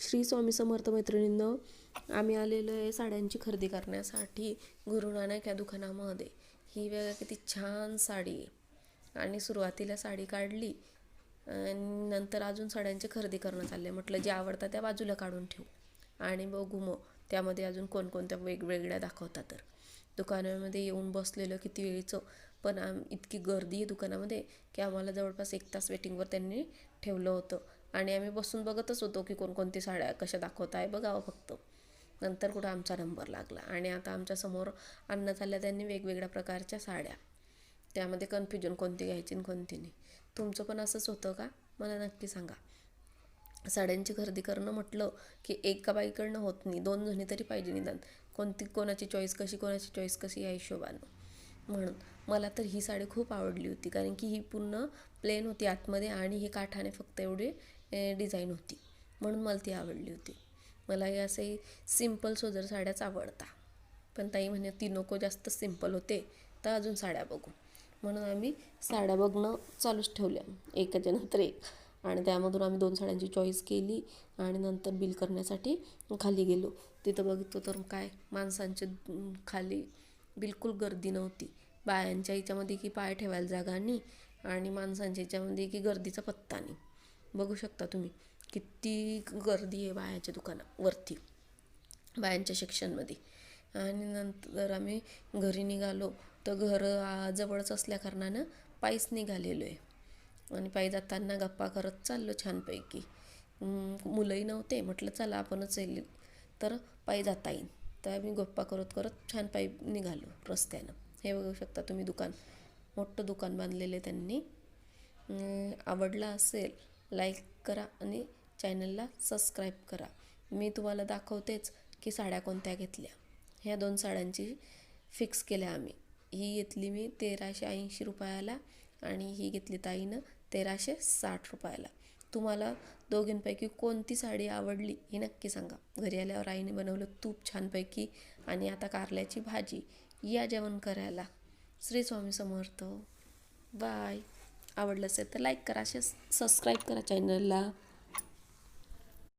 श्री स्वामी समर्थ मैत्रिणींनो, आम्ही आलेलो आहे साड्यांची खरेदी करण्यासाठी गुरु नानक या दुकानामध्ये. ही बघा किती छान साडी आहे. आणि सुरुवातीला साडी काढली आणि नंतर अजून साड्यांची खरेदी करणं चालले. म्हटलं जे आवडतं त्या बाजूला काढून ठेवू आणि बघू मग त्यामध्ये अजून कोणकोणत्या वेगवेगळ्या दाखवतात. तर दुकानामध्ये येऊन बसलेलं किती वेळचं, पण इतकी गर्दी आहे दुकानामध्ये की आम्हाला जवळपास 1 तास वेटिंगवर त्यांनी ठेवलं होतं. आणि आम्ही बसून बघतच होतो की कोणकोणती साड्या कशा दाखवत आहे बघावं फक्त. नंतर कुठं आमचा नंबर लागला आणि आता आमच्यासमोर आणण्यात आल्या त्यांनी वेगवेगळ्या प्रकारच्या साड्या. त्यामध्ये कन्फ्युजन कोणती घ्यायची आणि कोणती नाही. तुमचं पण असंच होतं का? मला नक्की सांगा. साड्यांची खरेदी करणं म्हटलं की एका बाईकडनं होत नाही, 2 जणी तरी पाहिजे निदान. कोणाची चॉईस कशी या हिशोबानं. म्हणून मला तर ही साडी खूप आवडली होती, कारण की ही पूर्ण प्लेन होती आतमध्ये आणि ही काठाने फक्त एवढी डिझाईन होती, म्हणून मला ती आवडली होती. मला हे असे सिम्पल सोजर साड्याच आवडतात. पण ताई म्हणे ती नको, जास्त सिम्पल होते, तर अजून साड्या बघू. म्हणून आम्ही साड्या बघणं चालूच ठेवल्या, एकाच्या नंतर एक. आणि त्यामधून आम्ही 2 साड्यांची चॉईस केली आणि नंतर बिल करण्यासाठी खाली गेलो. तिथं बघितलं तर काय माणसांचे खाली बिलकुल गर्दी नव्हती. बायांच्या ह्याच्यामध्ये की पाय ठेवायला जागा नाही आणि माणसांच्या ह्याच्यामध्ये की गर्दीचा पत्ता नाही. बघू शकता तुम्ही किती गर्दी आहे बायांच्या दुकानावरती, बायांच्या सेक्शनमध्ये. आणि नंतर आम्ही घरी निघालो तर घर जवळच असल्या कारणानं पायीच निघालेलो आहे. आणि पायी जाताना गप्पा करत चाललो छानपैकी. मुलंही नव्हते, म्हटलं चला आपणच येईल तर पायी जाता येईल. तर आम्ही गप्पा करत करत छान पायी निघालो रस्त्यानं. हे बघू शकता तुम्ही दुकान, मोठं दुकान बांधलेलं आहे त्यांनी. आवडला असेल लाईक करा आणि चॅनलला सबस्क्राईब करा. मी तुम्हाला दाखवतेच की साड्या कोणत्या घेतल्या. ह्या 2 साड्यांची फिक्स केल्या आम्ही. ही घेतली मी 1380 रुपयाला आणि ही घेतली ताईनं 1360 रुपयाला. तुम्हाला दोघींपैकी कोणती साडी आवडली हे नक्की सांगा. घरी आल्यावर आईने बनवलं तूप छानपैकी आणि आता कारल्याची भाजी. या जेवण करायला. श्री स्वामी समर्थ. बाय. आवडलं असेल तर लाईक करा, सबस्क्राईब करा चॅनलला.